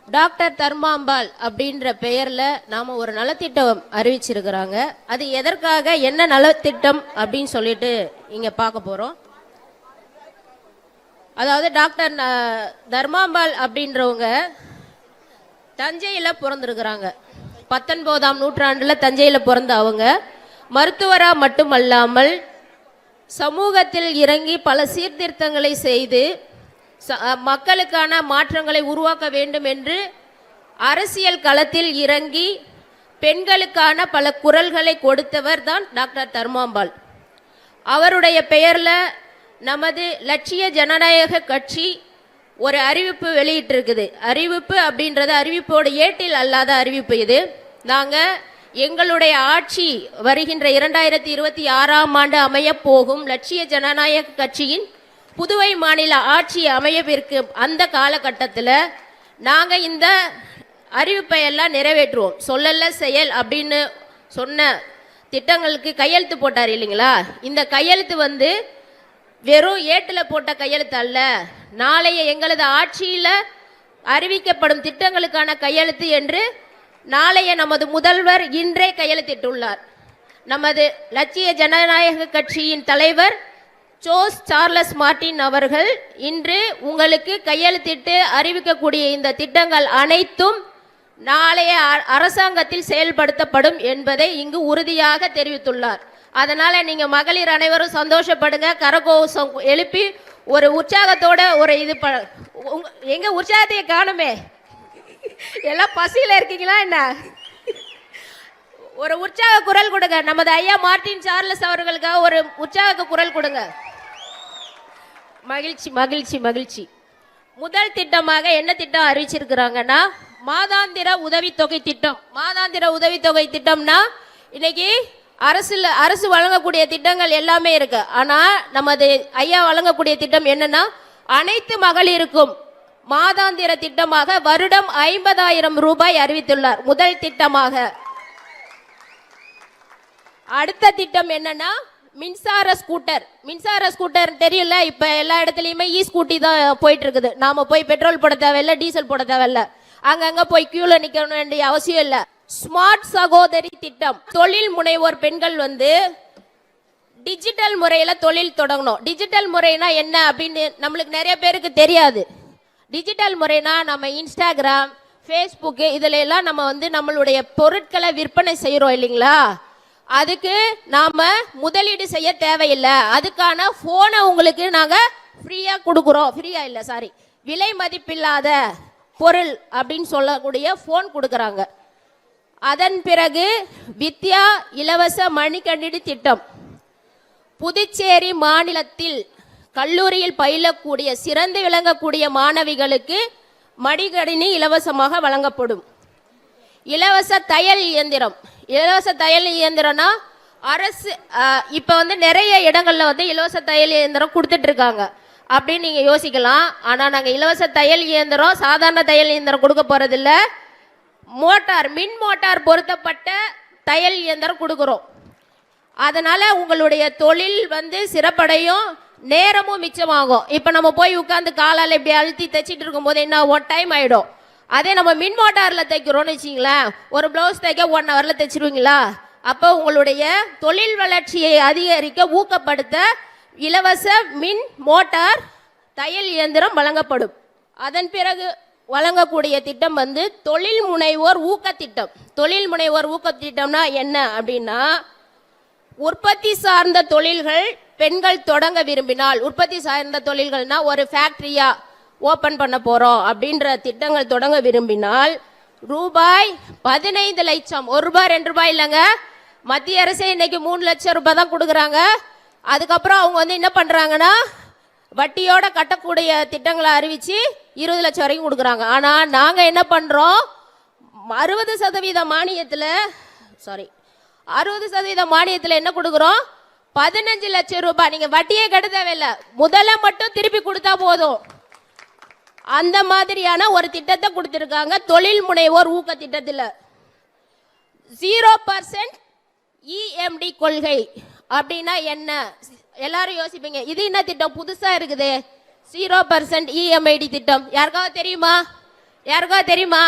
Doctor Dharmambal அப்படின்ற பெயர்ல நாம ஒரு நலத்திட்டம் அறிவிச்சிருக்கிறாங்க. அது எதற்காக, என்ன நலத்திட்டம் அப்படின்னு சொல்லிட்டு இங்க பார்க்க போறோம். அதாவது டாக்டர் தர்மாம்பாள் அப்படின்றவங்க தஞ்சையில பிறந்திருக்கிறாங்க. 19ஆம் நூற்றாண்டுல தஞ்சையில பிறந்த அவங்க மருத்துவரா மட்டுமல்லாமல் சமூகத்தில் இறங்கி பல சீர்திருத்தங்களை செய்து மக்களுக்கான மாற்றங்களை உருவாக்க வேண்டும் என்று அரசியல் களத்தில் இறங்கி பெண்களுக்கான பல குரல்களை கொடுத்தவர் தான் டாக்டர் தர்மாம்பாள். அவருடைய பெயரில் நமது லட்சிய ஜனநாயக கட்சி ஒரு அறிவிப்பு வெளியிட்டிருக்குது. அறிவிப்பு அப்படின்றது அறிவிப்போடு ஏட்டில் அல்லாத அறிவிப்பு. இது நாங்கள் எங்களுடைய ஆட்சி வருகின்ற 2026ஆம் ஆண்டு அமையப் போகும் லட்சிய ஜனநாயக கட்சியின் புதுவை மாநில ஆட்சி அமையவிற்கு அந்த காலகட்டத்தில் நாங்கள் இந்த அறிவிப்பை எல்லாம் நிறைவேற்றுவோம். சொல்லல செயல் அப்படின்னு சொன்ன திட்டங்களுக்கு கையெழுத்து போட்டார் இல்லைங்களா. இந்த கையெழுத்து வெறும் ஏட்டில் போட்ட கையெழுத்து அல்ல, நாளைய எங்களது ஆட்சியில் அறிவிக்கப்படும் திட்டங்களுக்கான கையெழுத்து என்று நாளைய நமது முதல்வர் இன்றே கையெழுத்திட்டுள்ளார். நமது லட்சிய ஜனநாயக கட்சியின் தலைவர் ஜோஸ் சார்லஸ் மார்டின் அவர்கள் இன்று உங்களுக்கு கையெழுத்திட்டு அறிவிக்கக்கூடிய இந்த திட்டங்கள் அனைத்தும் நாளைய அரசாங்கத்தில் செயல்படுத்தப்படும் என்பதை இங்கு உறுதியாக தெரிவித்துள்ளார். அதனால நீங்க மகளிர் அனைவரும் சந்தோஷப்படுங்க, கரகோஷம் எழுப்பி ஒரு உற்சாகத்தோட ஒரு இது எங்க உற்சாகத்தையே காணுமே, எல்லாம் பசியில இருக்கீங்களா என்ன? ஒரு உற்சாக குரல் கொடுங்க. நமது ஐயா மார்டின் சார்லஸ் அவர்களுக்காக ஒரு உற்சாக குரல் கொடுங்க. மகிழ்ச்சி மகிழ்ச்சி மகிழ்ச்சி. முதல் திட்டமாக என்ன திட்டம் அறிவிச்சிருக்கிறாங்கன்னா மாதாந்திர உதவித்தொகை திட்டம். மாதாந்திர உதவித்தொகை திட்டம்னா இன்னைக்கு அரசு வழங்கக்கூடிய திட்டங்கள் எல்லாமே இருக்கு. ஆனா நமது ஐயா வழங்கக்கூடிய திட்டம் என்னன்னா அனைத்து மகளிருக்கும் மாதாந்திர திட்டமாக வருடம் 50,000 ரூபாய் அறிவித்துள்ளார் முதல் திட்டமாக. அடுத்த திட்டம் என்னன்னா மின்சார ஸ்கூட்டர். மின்சார ஸ்கூட்டர் தெரியல, இப்ப எல்லா இடத்துலயுமே ஸ்கூட்டி தான் போயிட்டு இருக்குது. நாம போய் பெட்ரோல் போட தேவையில்ல, டீசல் போட தேவையில்ல, அங்கங்க போய் கியூல நிக்க வேண்டிய அவசியம் இல்லை. ஸ்மார்ட் சகோதரி திட்டம். தொழில் முனைவோர் பெண்கள் டிஜிட்டல் முறையில தொழில் தொடங்கணும். டிஜிட்டல் முறைனா என்ன அப்படின்னு நம்மளுக்கு நிறைய பேருக்கு தெரியாது. டிஜிட்டல் முறைனா நம்ம இன்ஸ்டாகிராம், ஃபேஸ்புக்கு இதுல எல்லாம் நம்ம நம்மளுடைய பொருட்களை விற்பனை செய்யறோம் இல்லைங்களா. அதுக்கு நாம முதலீடு செய்ய தேவையில்லை. அதுக்கான போனை உங்களுக்கு நாங்க ஃப்ரீயா கொடுக்குறோம். ஃப்ரீயா இல்ல, சாரி, விலை மதிப்பில்லாத பொருள் அப்படின்னு சொல்லக்கூடிய போன் கொடுக்கறாங்க. அதன் பிறகு வித்யா இலவச மடிக்கணினி திட்டம். புதுச்சேரி மாநிலத்தில் கல்லூரியில் பயிலக்கூடிய சிறந்து விளங்கக்கூடிய மாணவிகளுக்கு மடிக்கணினி இலவசமாக வழங்கப்படும். இலவச தையல் இயந்திரம். இலவச தையல் இயந்திரம்னா அரசு இப்ப நிறைய இடங்கள்ல இலவச தையல் இயந்திரம் கொடுத்துட்டு இருக்காங்க அப்படின்னு நீங்க யோசிக்கலாம். ஆனா நாங்க இலவச தையல் இயந்திரம் சாதாரண தையல் இயந்திரம் கொடுக்க போறது இல்ல, மோட்டார் மின் மோட்டார் பொருத்தப்பட்ட தையல் இயந்திரம் கொடுக்கிறோம். அதனால உங்களுடைய தொழில் சிறப்படையும், நேரமும் மிச்சமாகும். இப்ப நம்ம போய் உட்கார்ந்து காலால் இப்படி அழுத்தி தைச்சிட்டு இருக்கும் போது என்ன ஒன் டைம் ஆயிடும். அதே நம்ம மின் மோட்டார்ல தைக்கிறோம்னு வச்சிங்களேன், ஒரு பிளவுஸ் தைக்க 1 ஹவர்ல தைச்சிருவீங்களா. அப்போ உங்களுடைய தொழில் வளர்ச்சியை அதிகரிக்க ஊக்கப்படுத்த இலவச மின் மோட்டார் தையல் இயந்திரம் வழங்கப்படும். அதன் பிறகு வழங்கக்கூடிய திட்டம் தொழில் முனைவோர் ஊக்க திட்டம். தொழில் முனைவோர் ஊக்க திட்டம்னா என்ன அப்படின்னா உற்பத்தி சார்ந்த தொழில்கள் பெண்கள் தொடங்க விரும்பினால், உற்பத்தி சார்ந்த தொழில்கள்னா ஒரு ஃபேக்டரியா ஓபன் பண்ண போறோம் அப்படின்ற திட்டங்கள் தொடங்க விரும்பினால் ரூபாய் 15 லட்சம், 1 ரூபாய் 2 ரூபாய் இல்லைங்க, மத்திய அரசே இன்னைக்கு 3 லட்சம் ரூபாய் தான் கொடுக்குறாங்க. அதுக்கப்புறம் அவங்க என்ன பண்றாங்கன்னா வட்டியோட கட்டக்கூடிய திட்டங்களை அறிவிச்சு 20 லட்சம் வரைக்கும் கொடுக்குறாங்க. ஆனா நாங்க என்ன பண்றோம், 60% மானியத்துல 60% மானியத்துல என்ன கொடுக்குறோம், 15 லட்சம் ரூபாய். நீங்க வட்டியே கட்ட தேவையில்லை, முதல்ல மட்டும் திருப்பி கொடுத்தா போதும். அந்த மாதிரியான ஒரு திட்டத்தை கொடுத்திருக்காங்க தொழில் முனைவோர் ஊக்க திட்டத்தில். 0% EMD கொள்கை அப்படின்னா என்ன எல்லாரும் யோசிப்பீங்க, இது என்ன திட்டம் புதுசா இருக்குது 0% EMID திட்டம், யாருக்காவது தெரியுமா? யாருக்காவது தெரியுமா?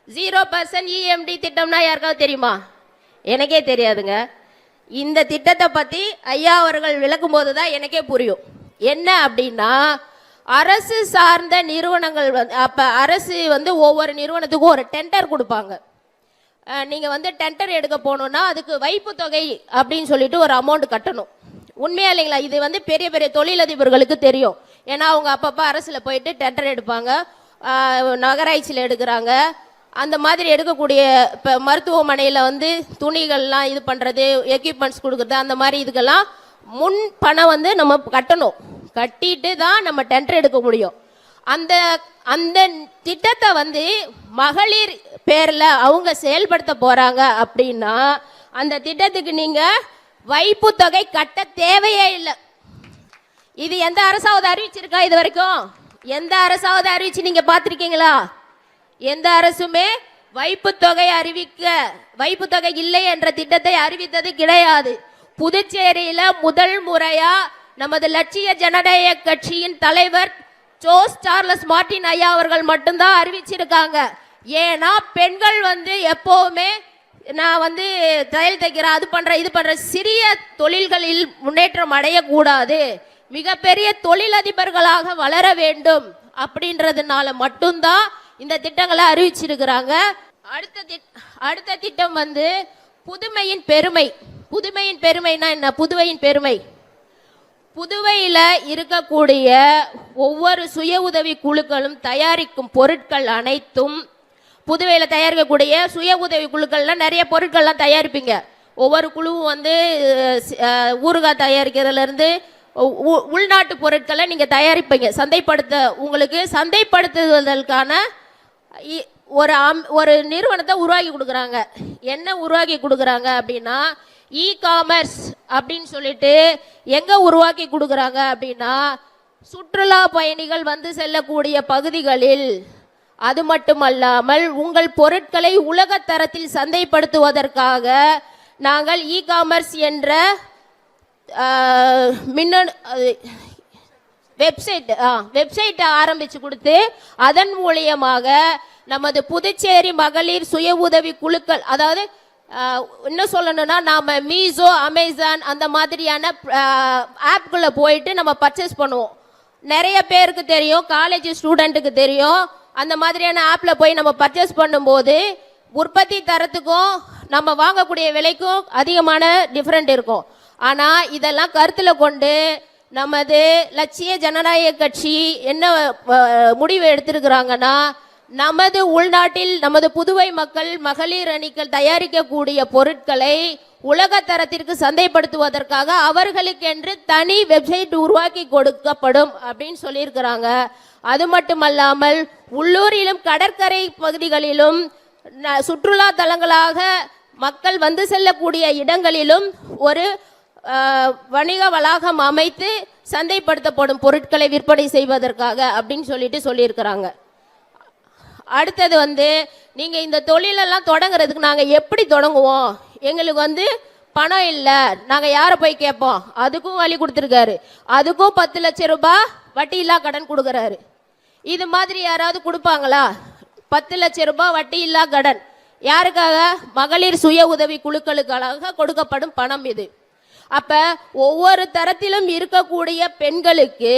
0% EMD திட்டம்னா யாருக்காவது தெரியுமா? எனக்கே தெரியாதுங்க. இந்த திட்டத்தை பற்றி ஐயா அவர்கள் விளக்கும் போது தான் எனக்கே புரியும். என்ன அப்படின்னா, அரசு சார்ந்த நிறுவனங்கள் அப்போ அரசு ஒவ்வொரு நிறுவனத்துக்கும் ஒரு டெண்டர் கொடுப்பாங்க. நீங்கள் டெண்டர் எடுக்க போகணுன்னா அதுக்கு வைப்பு தொகை அப்படின்னு சொல்லிட்டு ஒரு அமௌண்ட் கட்டணும். உண்மையா இல்லைங்களா? இது பெரிய பெரிய தொழிலதிபர்களுக்கு தெரியும். ஏன்னா அவங்க அப்பப்போ அரசில் போயிட்டு டெண்டர் எடுப்பாங்க, நகராட்சியில் எடுக்கிறாங்க. அந்த மாதிரி எடுக்கக்கூடிய இப்போ மருத்துவமனையில் துணிகள்லாம் இது பண்ணுறது, எக்யூப்மெண்ட்ஸ் கொடுக்குறது, அந்த மாதிரி இதுக்கெல்லாம் முன் பணம் நம்ம கட்டணும். கட்டிட்டு தான் நம்ம டெண்டர் எடுக்க முடியும். அந்த அந்த திட்டத்தை மகளிர் பேரில் அவங்க செயல்படுத்த போகிறாங்க அப்படின்னா அந்த திட்டத்துக்கு நீங்கள் வைப்பு தொகை கட்ட தேவையே இல்லை. இது எந்த அரசாவது அறிவிச்சிருக்கா? இது வரைக்கும் எந்த அரசாவது அறிவிச்சு நீங்க பார்த்துருக்கீங்களா? எந்த அரசுமே வைப்பு தொகை வைப்பு தொகை இல்லை என்ற திட்டத்தை அறிவித்தது கிடையாது. புதுச்சேரியில முதல் முறையா நமது லட்சிய ஜனநாயக கட்சியின் தலைவர் ஜோஸ் சார்லஸ் மார்டின் ஐயா அவர்கள் மட்டும்தான் அறிவிச்சிருக்காங்க. ஏன்னா பெண்கள் எப்பவுமே நான் தையல் தைக்கிறேன், அது பண்றேன், இது பண்றேன், சிறிய தொழில்களில் முன்னேற்றம் அடையக்கூடாது, மிகப்பெரிய தொழிலதிபர்களாக வளர வேண்டும் அப்படின்றதுனால மட்டும்தான் இந்த திட்டங்களை அறிவிச்சிருக்கிறாங்க. அடுத்த திட்டம் புதுமையின் பெருமை. புதுமையின் பெருமைனா என்ன? புதுவையின் பெருமை, புதுவையில் இருக்கக்கூடிய ஒவ்வொரு சுய உதவி குழுக்களும் தயாரிக்கும் பொருட்கள் அனைத்தும், புதுவையில் தயாரிக்கக்கூடிய சுய உதவி குழுக்கள்லாம் நிறைய பொருட்கள்லாம் தயாரிப்பீங்க. ஒவ்வொரு குழுவும் ஊறுகாய் தயாரிக்கிறதுலேருந்து உள்நாட்டு பொருட்களை நீங்கள் தயாரிப்பீங்க. உங்களுக்கு சந்தைப்படுத்துவதற்கான ஒரு நிறுவனத்தை உருவாக்கி கொடுக்குறாங்க. என்ன உருவாக்கி கொடுக்குறாங்க அப்படின்னா, இ-காமர்ஸ் அப்படின்னு சொல்லிட்டு எங்கே உருவாக்கி கொடுக்குறாங்க அப்படின்னா, சுற்றுலா பயணிகள் செல்லக்கூடிய பகுதிகளில். அது மட்டுமல்லாமல் உங்கள் பொருட்களை உலக தரத்தில் சந்தைப்படுத்துவதற்காக நாங்கள் இ-காமர்ஸ் என்ற மின்னணு வெப்சைட்டை ஆரம்பித்து கொடுத்து அதன் மூலியமாக நமது புதுச்சேரி மகளிர் சுய உதவி குழுக்கள், அதாவது இன்னும் சொல்லணும்னா நாம் மீஷோ, அமேசான் அந்த மாதிரியான ஆப்குள்ளே போயிட்டு நம்ம பர்ச்சேஸ் பண்ணுவோம். நிறைய பேருக்கு தெரியும், காலேஜ் ஸ்டூடெண்ட்டுக்கு தெரியும். அந்த மாதிரியான ஆப்பில் போய் நம்ம பர்ச்சேஸ் பண்ணும்போது உற்பத்தி தரத்துக்கும் நம்ம வாங்கக்கூடிய விலைக்கும் அதிகமான டிஃப்ரெண்ட் இருக்கும். ஆனால் இதெல்லாம் கருத்தில் கொண்டு நமது லட்சிய ஜனநாயக கட்சி என்ன முடிவு எடுத்திருக்கிறாங்கன்னா, நமது உள்நாட்டில் நமது புதுவை மக்கள் மகளிர் அணிகள் தயாரிக்கக்கூடிய பொருட்களை உலக தரத்திற்கு சந்தைப்படுத்துவதற்காக அவர்களுக்கென்று தனி வெப்சைட் உருவாக்கி கொடுக்கப்படும் அப்படின்னு சொல்லியிருக்கிறாங்க. அது மட்டுமல்லாமல் உள்ளூரிலும் கடற்கரை பகுதிகளிலும் சுற்றுலா தலங்களாக மக்கள் செல்லக்கூடிய இடங்களிலும் ஒரு வணிக வளாகம் அமைத்து சந்தைப்படுத்தப்படும் பொருட்களை விற்பனை செய்வதற்காக அப்படின்னு சொல்லியிருக்கிறாங்க. அடுத்தது நீங்கள் இந்த தொழிலெல்லாம் தொடங்குறதுக்கு நாங்கள் எப்படி தொடங்குவோம்? எங்களுக்கு பணம் இல்லை, நாங்கள் யாரை போய் கேட்போம்? அதுக்கும் வழி கொடுத்துருக்காரு. அதுக்கும் 10 லட்சம் ரூபாய் வட்டி இல்லா கடன் கொடுக்குறாரு. இது மாதிரி யாராவது கொடுப்பாங்களா? 10 லட்சம் ரூபாய் வட்டி இல்லா கடன் யாருக்காக? மகளிர் சுய உதவி குழுக்களுக்காக கொடுக்கப்படும் பணம் இது. அப்ப ஒவ்வொரு தரத்திலும் இருக்கக்கூடிய பெண்களுக்கு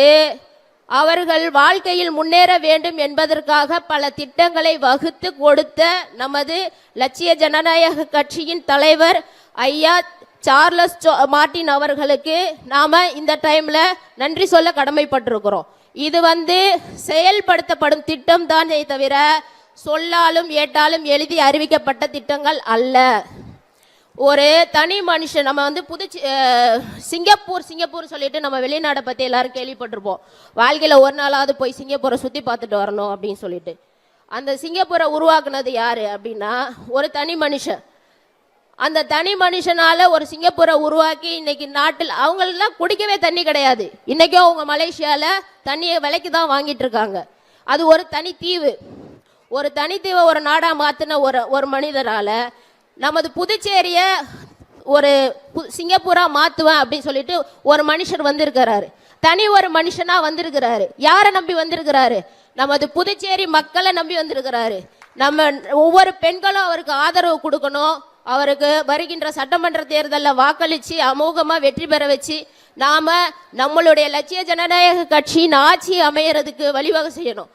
அவர்கள் வாழ்க்கையில் முன்னேற வேண்டும் என்பதற்காக பல திட்டங்களை வகுத்து கொடுத்த நமது லட்சிய ஜனநாயக கட்சியின் தலைவர் ஐயா சார்லஸ் மார்டின் அவர்களுக்கு நாம இந்த டைம்ல நன்றி சொல்ல கடமைப்பட்டிருக்கிறோம். இது செயல்படுத்தப்படும் திட்டம் தானே தவிர சொல்லாலும் ஏட்டாலும் எழுதி அறிவிக்கப்பட்ட திட்டங்கள் அல்ல. ஒரு தனி மனுஷன் நம்ம சிங்கப்பூர் சொல்லிட்டு நம்ம வெளிநாடை பற்றி எல்லாரும் கேள்விப்பட்டிருப்போம். வாழ்க்கையில் ஒரு நாளாவது போய் சிங்கப்பூரை சுற்றி பார்த்துட்டு வரணும் அப்படின்னு சொல்லிட்டு. அந்த சிங்கப்பூரை உருவாக்குனது யாரு அப்படின்னா ஒரு தனி மனுஷன். அந்த தனி மனுஷனால ஒரு சிங்கப்பூரை உருவாக்கி இன்னைக்கு நாட்டில் அவங்களெல்லாம் குடிக்கவே தண்ணி கிடையாது. இன்னைக்கும் அவங்க மலேசியாவில் தண்ணியை விலைக்கு தான் வாங்கிட்டு இருக்காங்க. அது ஒரு தனித்தீவு. ஒரு தனித்தீவை ஒரு நாடாக மாற்றின ஒரு மனிதரால் நமது புதுச்சேரியை ஒரு சிங்கப்பூரா மாற்றுவேன் அப்படின்னு சொல்லிட்டு ஒரு மனுஷர் வந்திருக்கிறாரு. தனி ஒரு மனுஷனா வந்திருக்கிறாரு. யாரை நம்பி வந்திருக்கிறாரு? நமது புதுச்சேரி மக்களை நம்பி வந்திருக்கிறாரு. நம்ம ஒவ்வொரு பெண்களும் அவருக்கு ஆதரவு கொடுக்கணும். அவருக்கு வருகின்ற சட்டமன்ற தேர்தலில் வாக்களித்து அமோகமாக வெற்றி பெற வச்சு நாம நம்மளுடைய லட்சிய ஜனநாயக கட்சியின் ஆட்சி அமையறதுக்கு வழிவகை செய்யணும்.